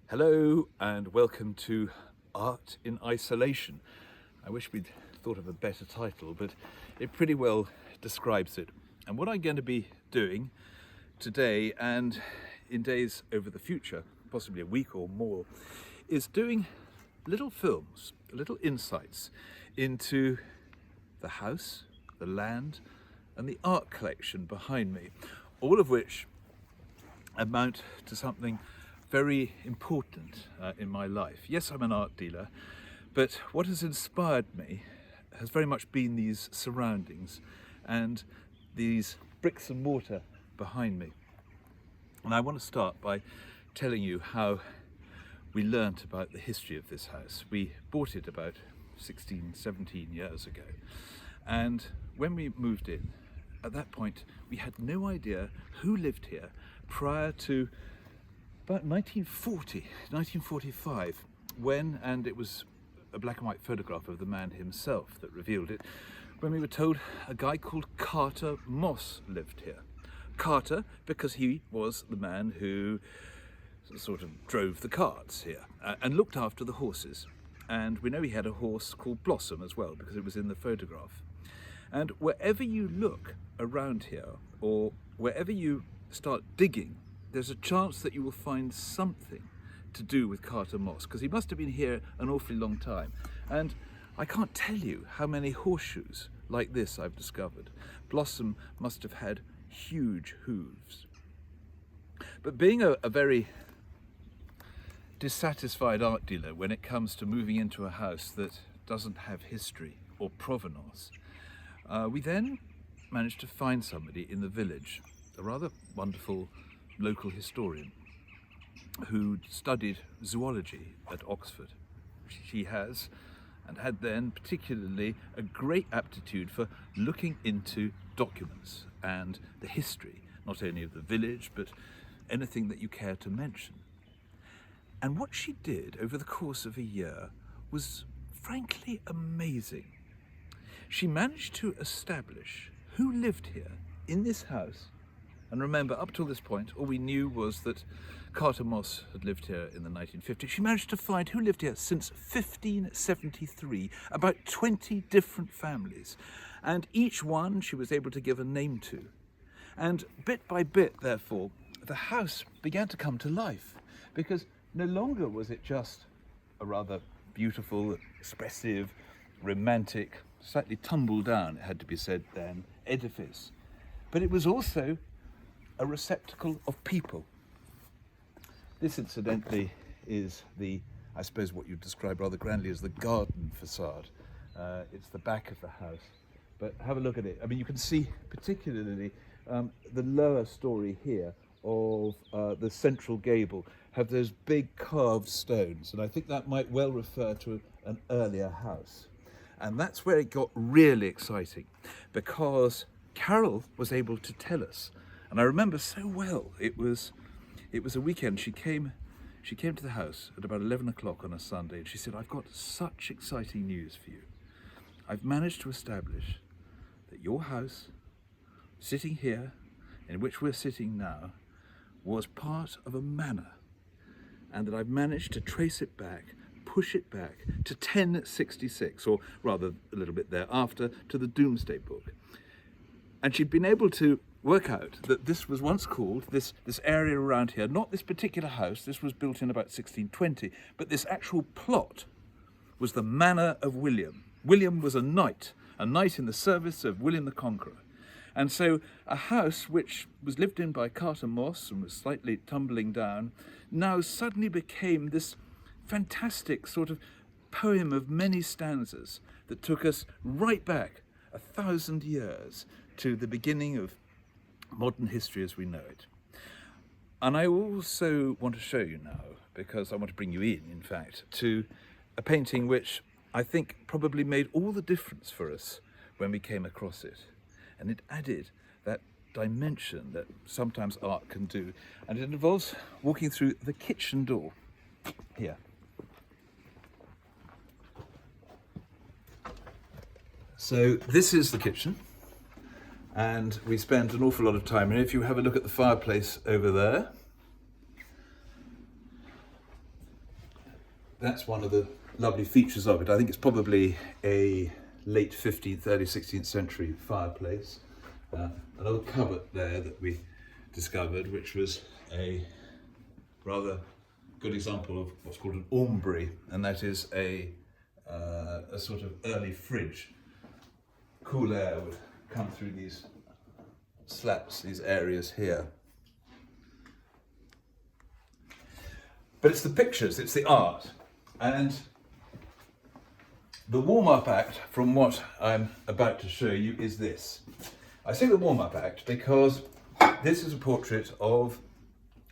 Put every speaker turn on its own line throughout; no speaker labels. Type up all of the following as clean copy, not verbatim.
Hello and welcome to Art in Isolation. I wish we'd thought of a better title, but it pretty well describes it. And what I'm going to be doing today and in days over the future, possibly a week or more, is doing little films, little insights into the house, the land, and the art collection behind me, all of which amount to something very important in my life. Yes, I'm an art dealer, but what has inspired me has very much been these surroundings and these bricks and mortar behind me. And I want to start by telling you how we learnt about the history of this house. We bought it about 16, 17 years ago. And when we moved in, at that point, we had no idea who lived here prior to about 1945, when, and it was a black and white photograph of the man himself that revealed it, when we were told a guy called Carter Moss lived here. Carter, because he was the man who sort of drove the carts here and looked after the horses. And we know he had a horse called Blossom as well, because it was in the photograph. And wherever you look around here, or wherever you start digging, there's a chance that you will find something to do with Carter Moss, because he must have been here an awfully long time. And I can't tell you how many horseshoes like this I've discovered. Blossom must have had huge hooves. But being a very dissatisfied art dealer when it comes to moving into a house that doesn't have history or provenance, we then managed to find somebody in the village, a rather wonderful local historian who studied zoology at Oxford. She has, and had then particularly, a great aptitude for looking into documents and the history, not only of the village, but anything that you care to mention. And what she did over the course of a year was frankly amazing. She managed to establish who lived here in this house. And remember, up till this point, all we knew was that Carter Moss had lived here in the 1950s. She managed to find who lived here since 1573, about 20 different families. And each one she was able to give a name to. And bit by bit, therefore, the house began to come to life, because no longer was it just a rather beautiful, expressive, romantic, slightly tumble down, it had to be said then, edifice. But it was also a receptacle of people. This, incidentally, is I suppose what you'd describe rather grandly as the garden facade. It's the back of the house. But have a look at it. I mean, you can see particularly the lower story here of the central gable have those big carved stones. And I think that might well refer to an earlier house. And that's where it got really exciting, because Carol was able to tell us. And I remember so well, it was a weekend. She came to the house at about 11 o'clock on a Sunday, and she said, "I've got such exciting news for you. I've managed to establish that your house, sitting here, in which we're sitting now, was part of a manor, and that I've managed to trace it back, push it back to 1066, or rather a little bit thereafter, to the Domesday Book." And she'd been able to work out that this was once called, this area around here, not this particular house, this was built in about 1620, but this actual plot was the Manor of William. William was a knight in the service of William the Conqueror. And so a house which was lived in by Carter Moss and was slightly tumbling down, now suddenly became this fantastic sort of poem of many stanzas that took us right back 1,000 years to the beginning of modern history as we know it. And I also want to show you now, because I want to bring you in fact, to a painting which I think probably made all the difference for us when we came across it. And it added that dimension that sometimes art can do. And it involves walking through the kitchen door here. So this is the kitchen. And we spent an awful lot of time. And if you have a look at the fireplace over there, that's one of the lovely features of it. I think it's probably a late 15th, early 16th century fireplace. Another cupboard there that we discovered, which was a rather good example of what's called an aumbry, and that is a sort of early fridge. Cool air would come through these slats, these areas here. But it's the pictures, it's the art. And the warm-up act from what I'm about to show you is this. I say the warm-up act because this is a portrait of,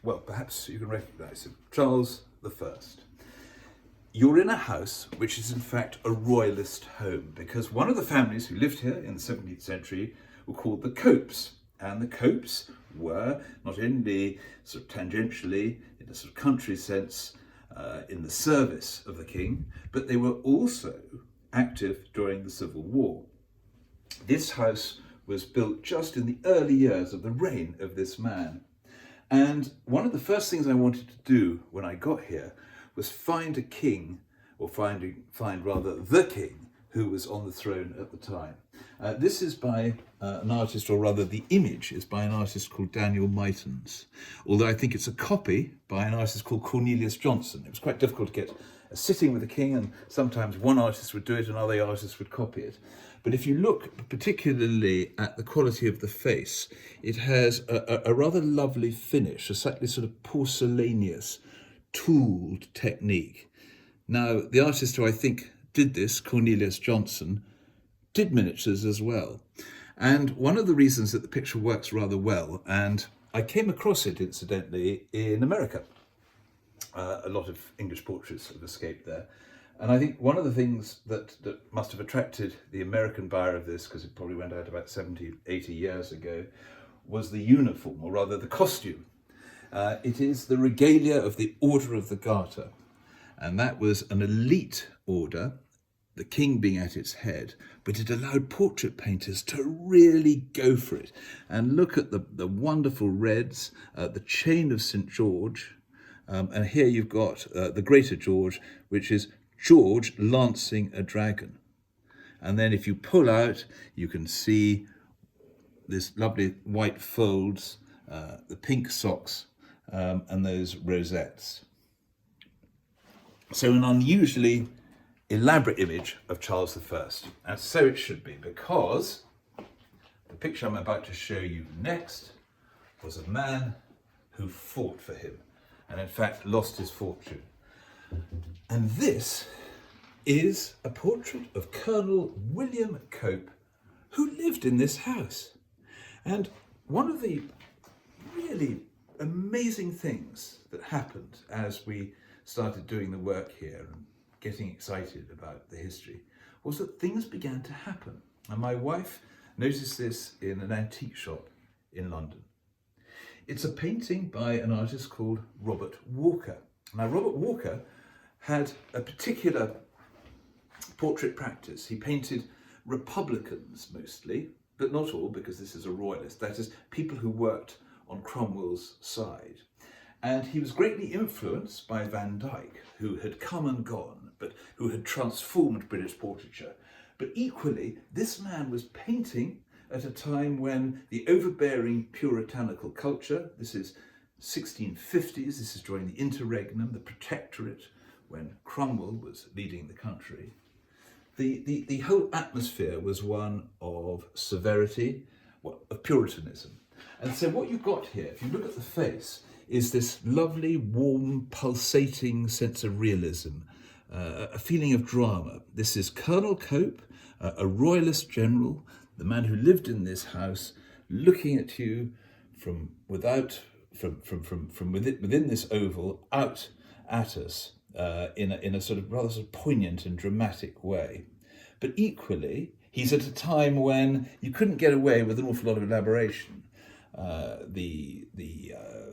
well, perhaps you can recognise him, Charles I. You're in a house which is in fact a royalist home, because one of the families who lived here in the 17th century were called the Copes. And the Copes were not only sort of tangentially, in a sort of country sense, in the service of the king, but they were also active during the Civil War. This house was built just in the early years of the reign of this man. And one of the first things I wanted to do when I got here was find a king, or find rather the king, who was on the throne at the time. This is by an artist, or rather the image is by an artist called Daniel Meitens, although I think it's a copy by an artist called Cornelius Johnson. It was quite difficult to get a sitting with the king, and sometimes one artist would do it and other artists would copy it. But if you look particularly at the quality of the face, it has a rather lovely finish, a slightly sort of porcelaneous, tooled technique. Now, the artist who I think did this, Cornelius Johnson, did miniatures as well. And one of the reasons that the picture works rather well, and I came across it incidentally in America. A lot of English portraits have escaped there. And I think one of the things that must have attracted the American buyer of this, because it probably went out about 70, 80 years ago, was the uniform, or rather the costume. It is the regalia of the Order of the Garter. And that was an elite order, the king being at its head, but it allowed portrait painters to really go for it. And look at the wonderful reds, the chain of St. George, and here you've got the Greater George, which is George lancing a dragon. And then if you pull out, you can see this lovely white folds, the pink socks, and those rosettes. So an unusually elaborate image of Charles I, and so it should be, because the picture I'm about to show you next was a man who fought for him, and in fact lost his fortune. And this is a portrait of Colonel William Cope, who lived in this house. And one of the really amazing things that happened as we started doing the work here and getting excited about the history was that things began to happen. And my wife noticed this in an antique shop in London. It's a painting by an artist called Robert Walker. Now, Robert Walker had a particular portrait practice. He painted republicans mostly, but not all, because this is a royalist. That is, people who worked on Cromwell's side. And he was greatly influenced by Van Dyck, who had come and gone, but who had transformed British portraiture. But equally, this man was painting at a time when the overbearing puritanical culture, this is 1650s, this is during the interregnum, the protectorate, when Cromwell was leading the country. The whole atmosphere was one of severity, of puritanism. And so what you've got here, if you look at the face, is this lovely, warm, pulsating sense of realism, a feeling of drama. This is Colonel Cope, a royalist general, the man who lived in this house, looking at you from within this oval out at us in a sort of rather sort of poignant and dramatic way. But equally, he's at a time when you couldn't get away with an awful lot of elaboration. The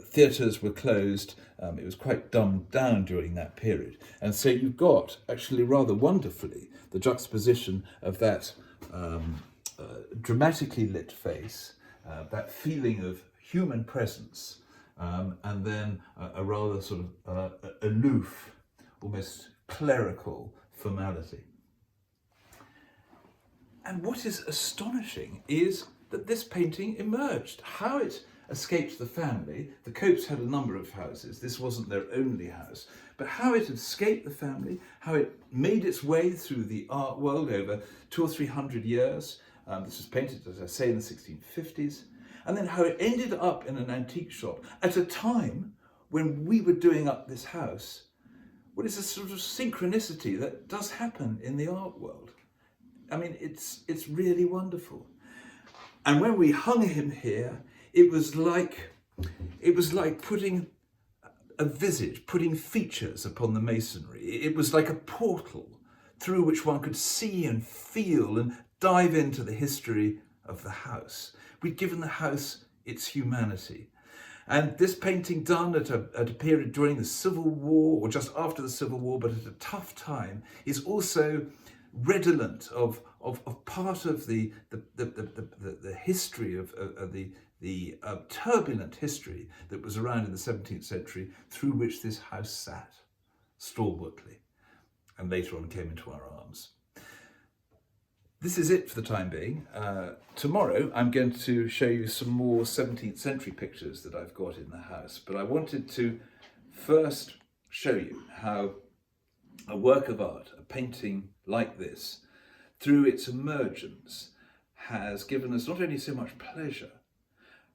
theatres were closed. It was quite dumbed down during that period. And so you've got, actually rather wonderfully, the juxtaposition of that dramatically lit face, that feeling of human presence, and then a rather sort of aloof, almost clerical formality. And what is astonishing is that this painting emerged. How it escaped the family, the Copes had a number of houses, this wasn't their only house, but how it escaped the family, how it made its way through the art world over 200 or 300 years. This was painted, as I say, in the 1650s, and then how it ended up in an antique shop at a time when we were doing up this house. Well, it's a sort of synchronicity that does happen in the art world. I mean, it's really wonderful. And when we hung him here, it was like putting a visage, putting features upon the masonry. It was like a portal through which one could see and feel and dive into the history of the house. We'd given the house its humanity. And this painting, done at a period during the Civil War, or just after the Civil War, but at a tough time, is also redolent of part of the history of the turbulent history that was around in the 17th century, through which this house sat stalwartly and later on came into our arms. This is it for the time being. Tomorrow I'm going to show you some more 17th century pictures that I've got in the house, but I wanted to first show you how a work of art, a painting like this, through its emergence, has given us not only so much pleasure,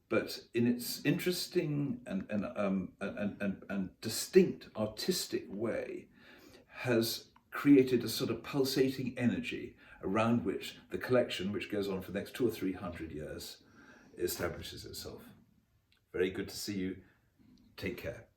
but in its interesting and distinct artistic way, has created a sort of pulsating energy around which the collection, which goes on for the next 200 or 300 years, establishes itself. Very good to see you. Take care.